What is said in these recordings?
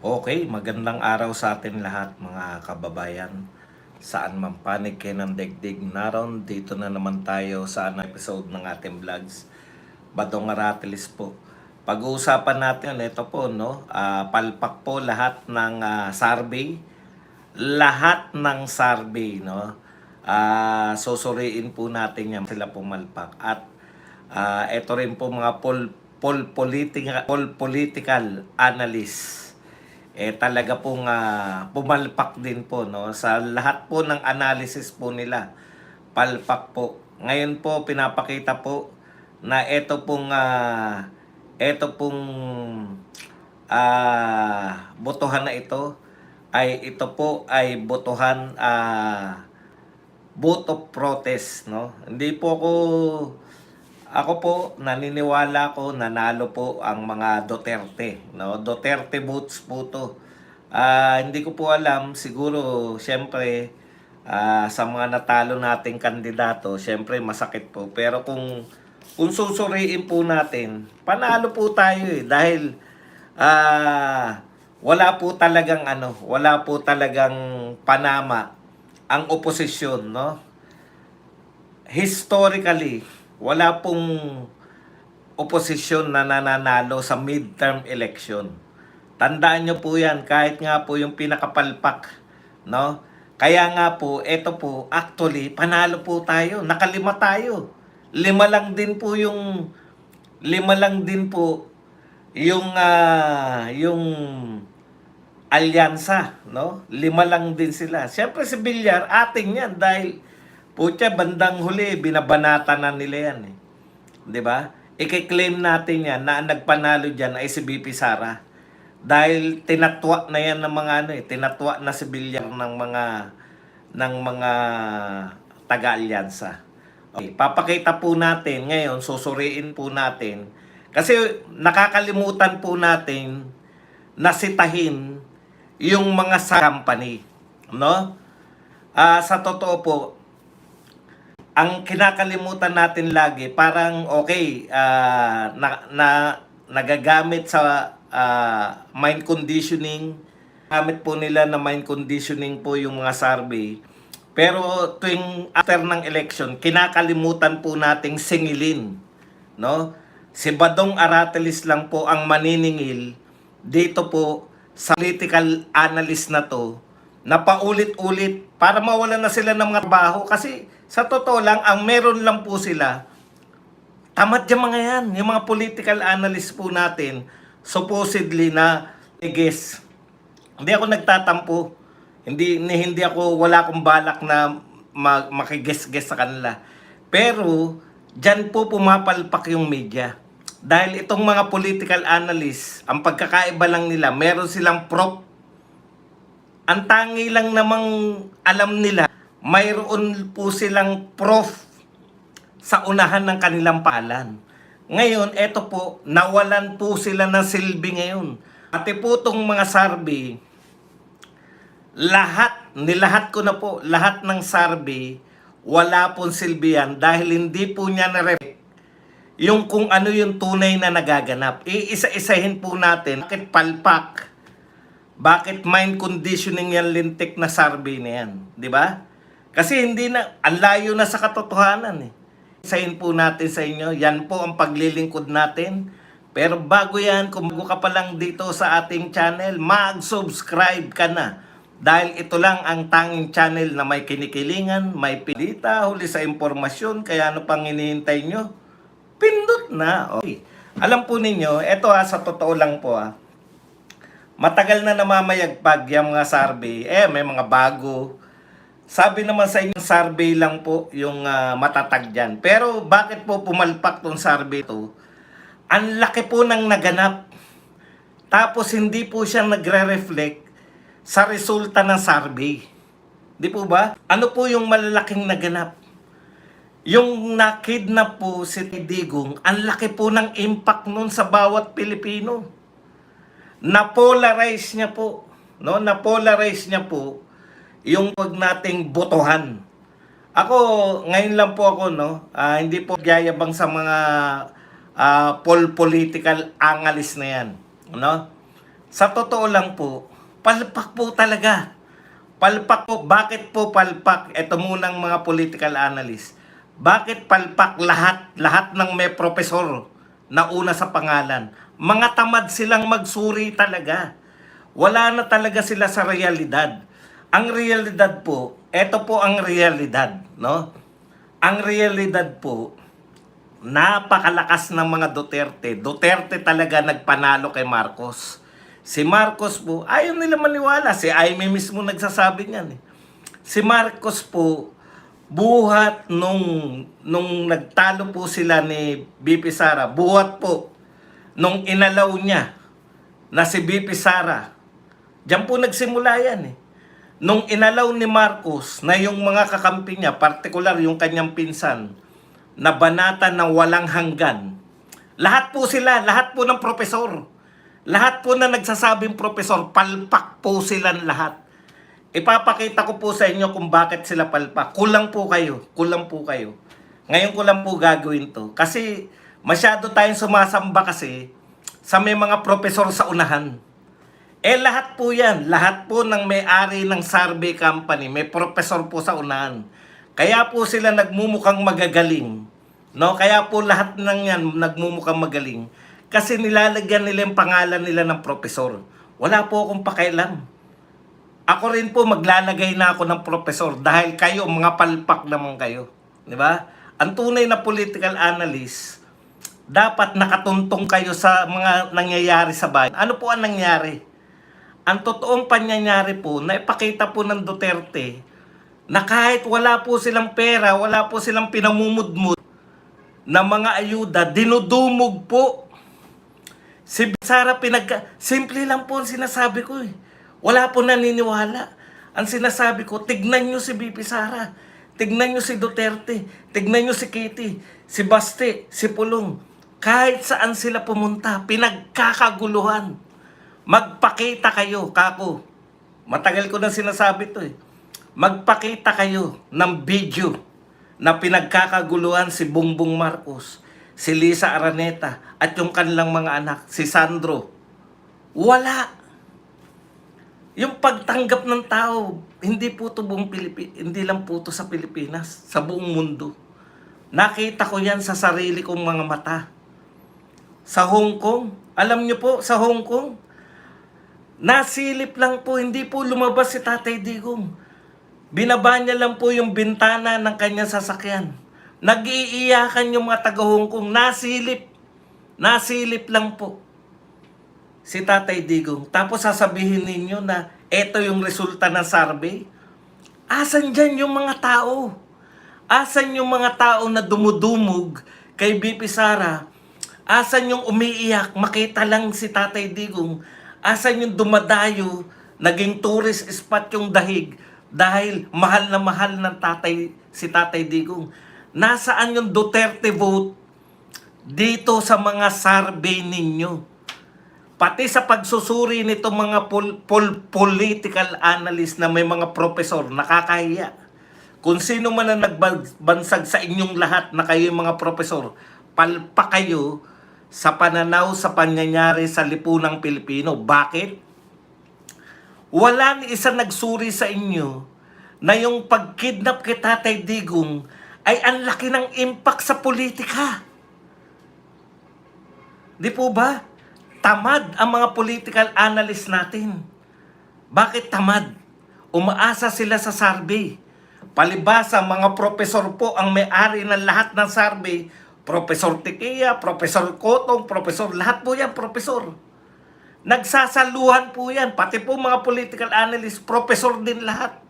Okay, magandang araw sa atin lahat mga kababayan. Saan man panig kayo ng daigdig naroon, dito na naman tayo sa episode ng ating vlogs. Badong Aratilis po. Pag-uusapan natin, ito po, no? Palpak po lahat ng survey. Lahat ng survey, no? Susuriin po natin yan sila pumalpak. At ito rin po mga political analyst talaga pong pumalpak din po, no, sa lahat po ng analysis po nila. Palpak po. Ngayon po pinapakita po na ito pong botohan na ito ay botohan vote of protest, no. Hindi po ako po naniniwala ko nanalo po ang mga Duterte, no? Duterte votes po to. Hindi ko po alam, siguro syempre sa mga natalo nating kandidato, syempre masakit po. Pero kung susuriin po natin, panalo po tayo dahil wala po talagang panama ang oposisyon, no? Historically, wala pong oposisyon na nananalo sa midterm election. Tandaan nyo po yan, kahit nga po yung pinakapalpak, no? Kaya nga po, eto po, actually, panalo po tayo. Nakalima tayo. Lima lang din po yung alyansa, no? Lima lang din sila. Siyempre si Villar, ating yan dahil putya, bandang huli, binabanata na nila yan. 'Di ba? I-claim natin yan na ang nagpanalo diyan ay si BP Sara. Dahil tinatwa na yan ng mga tinatwa na si Villar ng mga taga-alyansa. Okay, papakita po natin ngayon, susuriin po natin. Kasi nakakalimutan po natin na sitahin yung mga sa company, no? Sa totoo po, ang kinakalimutan natin lagi, parang okay, nagagamit sa mind conditioning, gamit po nila na mind conditioning po yung mga survey. Pero tuwing after ng election, kinakalimutan po nating singilin, no? Si Badong Aratilis lang po ang maniningil dito po sa political analyst na to, na paulit-ulit para mawalan na sila ng mga trabaho. Kasi sa totoo lang, ang meron lang po sila, tamad yung mga yan, yung mga political analyst po natin, supposedly na guess. Hindi ako nagtatampo. Wala akong balak na makiguess-guess sa kanila. Pero, dyan po pumapalpak yung media. Dahil itong mga political analysts, ang pagkakaiba lang nila, meron silang prop. Ang tangi lang namang alam nila, mayroon po silang proof sa unahan ng kanilang pangalan. Ngayon, eto po, nawalan po sila ng silbi ngayon. Pati po itong mga survey, nilahat ko na po, lahat ng survey, wala pong silbi yan dahil hindi po niya na-reflect yung kung ano yung tunay na nagaganap. Iisa-isahin po natin, bakit palpak? Bakit mind conditioning yan lintik na survey na yan? Di ba? Kasi ang layo na sa katotohanan eh. Isahin po natin sa inyo, yan po ang paglilingkod natin. Pero bago yan, kung bago ka pa lang dito sa ating channel, mag-subscribe ka na. Dahil ito lang ang tanging channel na may kinikilingan, may pilita, huli sa impormasyon, kaya ano pang hinihintay nyo? Pindot na. Okay. Alam po ninyo, ito sa totoo lang po matagal na namamayagpag yung mga survey. May mga bago. Sabi naman sa inyo, survey lang po yung matatag dyan. Pero bakit po pumalpak tong survey to? Ang laki po ng naganap. Tapos hindi po siya nagre-reflect sa resulta ng survey. Di po ba? Ano po yung malalaking naganap? Yung nakidnap po si Digong, ang laki po ng impact nun sa bawat Pilipino. Napolarize niya po, no? Napolarize niya po yung wag nating botohan. Ako, ngayon lang po ako, no? Hindi po gyayabang sa mga political analyst na yan, no? Sa totoo lang po, palpak po talaga. Palpak po. Bakit po palpak? Ito munang mga political analyst. Bakit palpak lahat ng may profesor na una sa pangalan? Mga tamad silang magsuri talaga. Wala na talaga sila sa realidad. Ang realidad po, ito po ang realidad, no? Ang realidad po, napakalakas ng mga Duterte. Duterte talaga nagpanalo kay Marcos. Si Marcos po, ayaw nila maniwala. Si Aimee mismo nagsasabi niyan. Si Marcos po, buhat nung nagtalo po sila ni BP Sara, buhat po nung inalaw niya na si BP Sara. Diyan po nagsimula yan eh. Nung inalaw ni Marcos na yung mga kakampi niya, partikular yung kanyang pinsan, na banatan ng walang hanggan. Lahat po sila, lahat po ng profesor. Lahat po na nagsasabing profesor, palpak po silang lahat. Ipapakita ko po sa inyo kung bakit sila palpak. Kulang po kayo. Ngayon ko lang po gagawin to. Kasi masyado tayong sumasamba kasi sa may mga profesor sa unahan. Lahat po yan. Lahat po ng may-ari ng survey company, may profesor po sa unahan. Kaya po sila nagmumukhang magagaling. No? Kaya po lahat ng yan nagmumukhang magaling. Kasi nilalagyan nila yung pangalan nila ng profesor. Wala po akong pakialam. Ako rin po maglalagay na ako ng profesor dahil kayo, mga palpak naman kayo. Di ba? Ang tunay na political analyst, dapat nakatuntong kayo sa mga nangyayari sa bayan. Ano po ang nangyari? Ang totoong pangyayari po, naipakita po ng Duterte na kahit wala po silang pera, wala po silang pinamumudmud na mga ayuda, dinudumog po. Si Sara simple lang po ang sinasabi ko eh. Wala po naniniwala. Ang sinasabi ko, tignan nyo si BP Sara, tignan nyo si Duterte, tignan nyo si Kitty, si Baste, si Pulong. Kahit saan sila pumunta, pinagkakaguluhan. Magpakita kayo, kako. Matagal ko na sinasabi to eh. Magpakita kayo ng video na pinagkakaguluhan si Bongbong Marcos, si Lisa Araneta, at yung kanilang mga anak, si Sandro. Wala. Yung pagtanggap ng tao, hindi po to buong hindi lang po to sa Pilipinas, sa buong mundo. Nakita ko yan sa sarili kong mga mata. Sa Hong Kong, alam nyo po, sa Hong Kong, nasilip lang po, hindi po lumabas si Tatay Digong. Binaba niya lang po yung bintana ng kanyang sasakyan. Nag-iiyakan yung mga taga-Hong Kong. Nasilip lang po si Tatay Digong. Tapos sasabihin ninyo na eto yung resulta ng survey. Asan dyan yung mga tao? Asan yung mga tao na dumudumog kay BP Sara? Asan yung umiiyak? Makita lang si Tatay Digong. Asan yung dumadayo, naging tourist spot yung Dahig dahil mahal ng si Tatay Digong. Nasaan yung Duterte vote dito sa mga survey ninyo? Pati sa pagsusuri nito mga political analyst na may mga profesor, nakakahiya. Kung sino man ang nagbansag sa inyong lahat na kayo mga profesor, palpa kayo sa pananaw sa pangyayari sa lipunang Pilipino. Bakit? Wala ni isa nagsuri sa inyo na yung pagkidnap kay Tatay Digong ay ang laki ng impact sa politika. Di po ba? Tamad ang mga political analyst natin. Bakit tamad? Umaasa sila sa survey. Palibasa, mga profesor po ang may-ari ng lahat ng survey. Profesor Tikia, Profesor Kotong, Profesor, lahat po yan, Profesor. Nagsasaluhan po yan. Pati po mga political analyst, Profesor din lahat.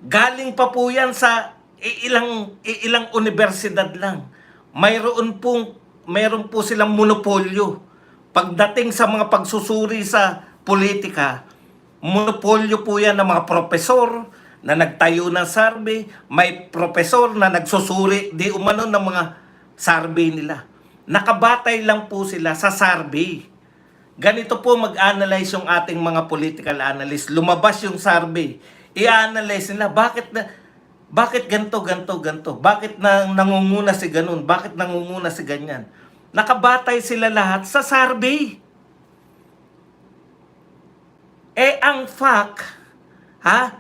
Galing pa po yan sa ilang universidad lang. Mayroon po silang monopolyo. Pagdating sa mga pagsusuri sa politika, monopolyo po yan ng mga profesor na nagtayo ng survey, may profesor na nagsusuri di umano ng mga survey nila. Nakabatay lang po sila sa survey. Ganito po mag-analyze yung ating mga political analyst. Lumabas yung survey. I-analyze nila, bakit ganto? Bakit nangunguna si ganun? Bakit nangunguna si ganyan? Nakabatay sila lahat sa survey. Ang fact, ha?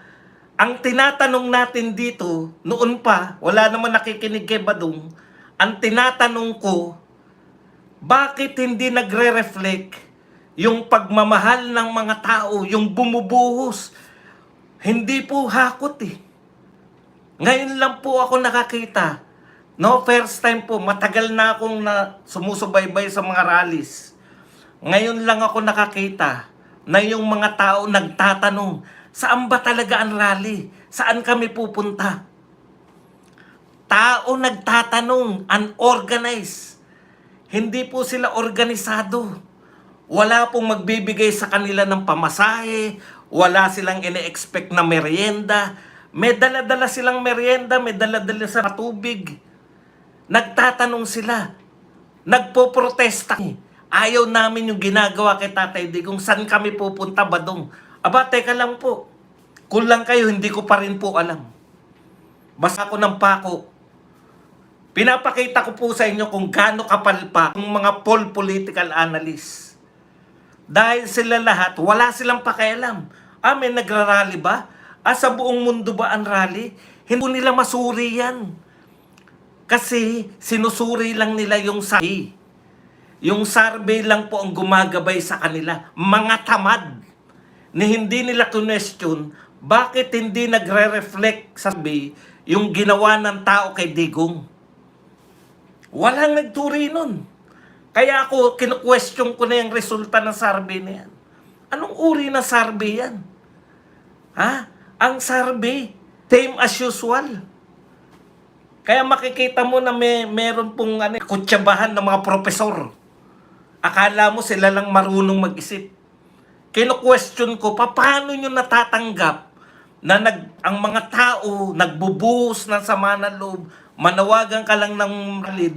Ang tinatanong natin dito, noon pa, wala naman nakikinig kay Badong, ang tinatanong ko, bakit hindi nagre-reflect yung pagmamahal ng mga tao, yung bumubuhos? Hindi po hakot eh. Ngayon lang po ako nakakita. No, first time po, matagal na akong sumusubaybay sa mga rallies. Ngayon lang ako nakakita na yung mga tao nagtatanong, saan ba talaga ang rally? Saan kami pupunta? Tao nagtatanong, unorganized. Hindi po sila organisado. Wala pong magbibigay sa kanila ng pamasahe, wala silang ine-expect na merienda. May dala-dala silang merienda, may dala-dala sa tubig. Nagtatanong sila. Nagpo-protesta. Ayaw namin yung ginagawa kay Tatay Digong. Saan kami pupunta, Badong? Aba, teka lang po. Kulang kayo, hindi ko pa rin po alam. Basta ako ng pako. Pinapakita ko po sa inyo kung gaano kapalpak ng mga political analysts. Dahil sila lahat, wala silang pakialam. May nagrarally ba? Sa buong mundo ba ang rally? Hindi nila masuri yan. Kasi sinusuri lang nila yung survey. Yung survey lang po ang gumagabay sa kanila. Mga tamad. Ni hindi nila question, bakit hindi nagre-reflect sa survey yung ginawa ng tao kay Digong? Walang nagturi nun. Kaya ako, kinu-question ko na yung resulta ng survey na yan. Anong uri na survey yan? Ang survey, same as usual. Kaya makikita mo na meron pong kutsabahan ng mga profesor. Akala mo sila lang marunong mag-isip. Kino-question ko, paano nyo natatanggap na ang mga tao nagbubuhos ng sama ng loob, manawagan ka lang ng rally,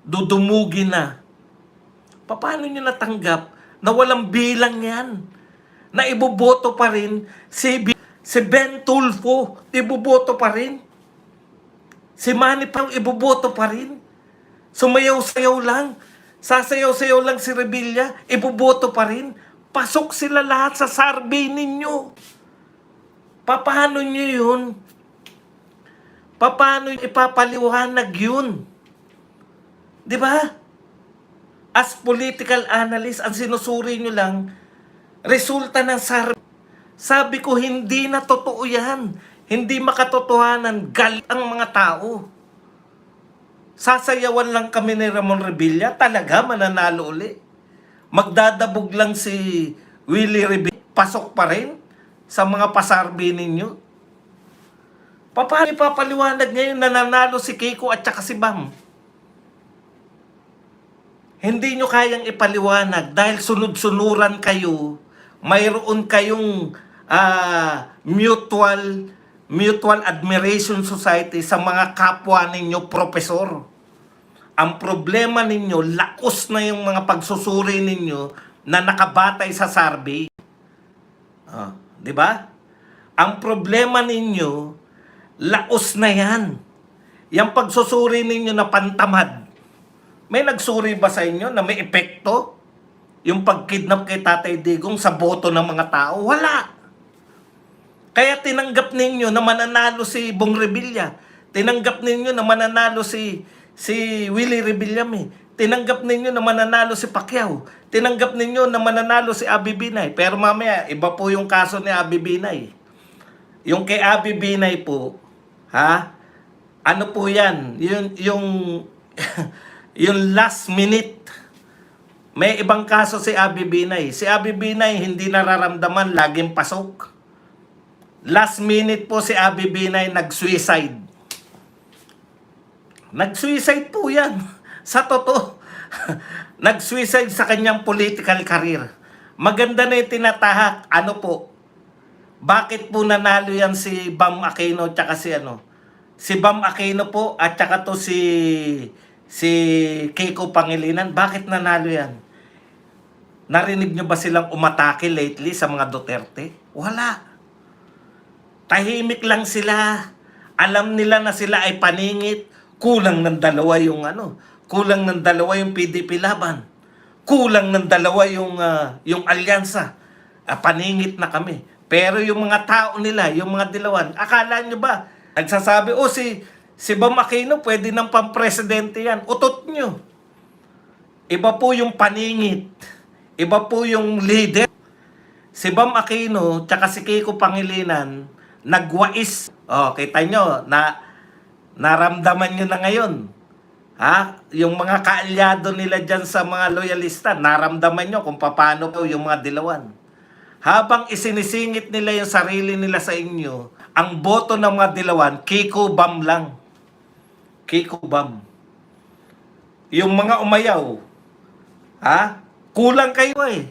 dudumugi na. Paano nyo natanggap na walang bilang yan? Na iboboto pa rin si Ben Tulfo, iboboto pa rin. Si Manny pang iboboto pa rin. Sumayaw-sayaw lang. Sasayaw-sayaw lang si Revilla, iboboto pa rin. Pasok sila lahat sa survey ninyo. Paano nyo yun? Paano ipapaliwanag yun? Di ba? As political analyst, ang sinusuri nyo lang, resulta ng survey. Sabi ko, hindi na totoo yan. Hindi makatotohanan. Galit ang mga tao. Sasayawan lang kami ni Ramon Revilla, talaga mananalo uli. Magdadabog lang si Willie Revilla, pasok pa rin sa mga pasarbi ninyo. Paano ipapaliwanag ngayon na nanalo si Kiko at saka si Bam? Hindi nyo kayang ipaliwanag dahil sunod-sunuran kayo, mayroon kayong mutual admiration society sa mga kapwa ninyo profesor. Ang problema ninyo, laos na yung mga pagsusuri ninyo na nakabatay sa survey. Di ba? Ang problema ninyo, laos na yan. Yung pagsusuri ninyo na pantamad. May nagsuri ba sa inyo na may epekto? Yung pagkidnap kay Tatay Digong sa boto ng mga tao? Wala. Kaya tinanggap ninyo na mananalo si Bong Revilla. Tinanggap ninyo na mananalo si Willie Revilla. Tinanggap ninyo na mananalo si Pacquiao. Tinanggap ninyo na mananalo si Abby Binay. Pero mamaya, iba po yung kaso ni Abby Binay. Yung kay Abby Binay po, ano po yan? Yung last minute. May ibang kaso si Abby Binay. Si Abby Binay hindi nararamdaman, laging pasok. Last minute po si Abby Binay nag-suicide. Nag-suicide po yan. Sa totoo. Nag-suicide sa kanyang political career. Maganda na yung tinatahak. Ano po? Bakit po nanalo yan si Bam Aquino tsaka si Bam Aquino po at tsaka to si Kiko Pangilinan? Bakit nanalo yan? Narinig nyo ba silang umatake lately sa mga Duterte? Wala. Tahimik lang sila. Alam nila na sila ay paningit. Kulang ng dalawa yung kulang ng dalawa yung PDP laban. Kulang ng dalawa yung alyansa. paningit na kami. Pero yung mga tao nila, yung mga dilawan, akala nyo ba, nagsasabi, si Bam Aquino, pwede ng pampresidente yan. Utot nyo. Iba po yung paningit. Iba po yung leader. Si Bam Aquino, tsaka si Kiko Pangilinan, nagwais. Kita nyo, naramdaman nyo na ngayon. Yung mga kaalyado nila dyan sa mga loyalista, naramdaman nyo kung paano po yung mga dilawan. Habang isinisingit nila yung sarili nila sa inyo, ang boto ng mga dilawan, Kiko Bam lang. Kiko Bam. Yung mga umayaw, kulang kayo eh.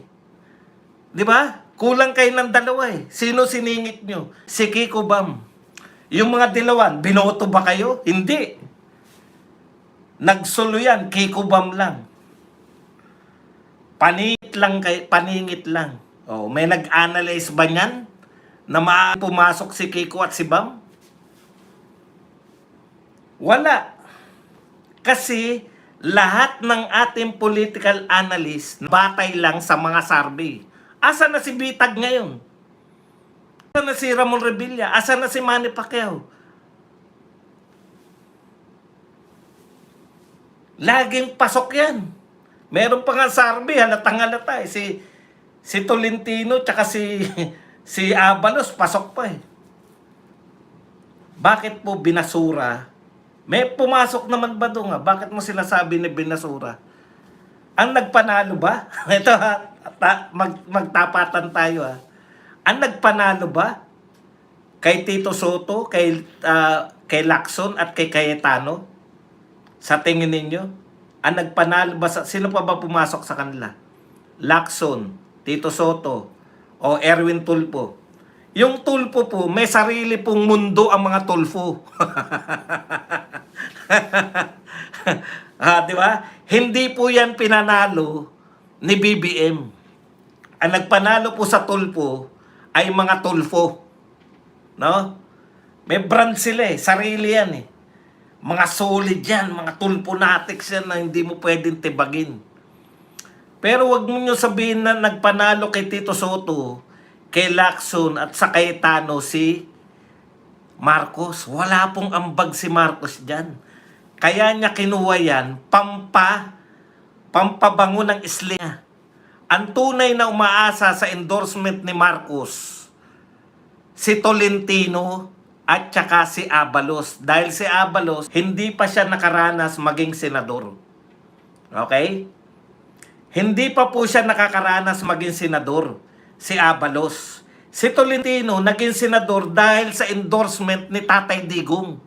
Di ba? Kulang kayo ng dalawa eh. Sino siningit nyo? Si Kiko Bam. Yung mga dilawan, binoto ba kayo? Hindi. Nagsulo yan, Kiko Bam lang. Paningit lang. May nag-analyze ba niyan? Na pumasok si Kiko at si Bam? Wala. Kasi lahat ng ating political analyst batay lang sa mga survey. Asa na si Bitag ngayon? Asa na si Ramon Revilla? Asa na si Manny Pacquiao? Laging pasok yan. Meron pa nga survey, halatang halata. Si Tolentino tsaka si Abalos, pasok pa eh. Bakit po binasura? May pumasok naman ba doon nga? Bakit mo sila sabi na binasura? Ang nagpanalo ba? Ito magtapatan tayo Ang nagpanalo ba? Kay Tito Soto, kay Lacson at kay Cayetano? Sa tingin ninyo? Ang nagpanalo ba? Sino pa ba pumasok sa kanila? Lacson, Tito Soto, o Erwin Tulfo? Yung Tulfo po, may sarili pong mundo ang mga Tulfo. Di ba? Hindi po yan pinanalo ni BBM. Ang nagpanalo po sa Tulfo ay mga Tulfo. No? May brand sila eh. Sarili yan eh. Mga solid yan. Mga Tulfonatics yan na hindi mo pwedeng tibagin. Pero wag mo nyo sabihin na nagpanalo kay Tito Soto, kay Lacson at sa Cayetano si Marcos. Wala pong ambag si Marcos dyan. Kaya niya kinuha yan, pampabango ng isli niya. Ang tunay na umaasa sa endorsement ni Marcos, si Tolentino at saka si Abalos. Dahil si Abalos, hindi pa siya nakaranas maging senador. Okay? Hindi pa po siya nakakaranas maging senador, si Abalos. Si Tolentino naging senador dahil sa endorsement ni Tatay Digong.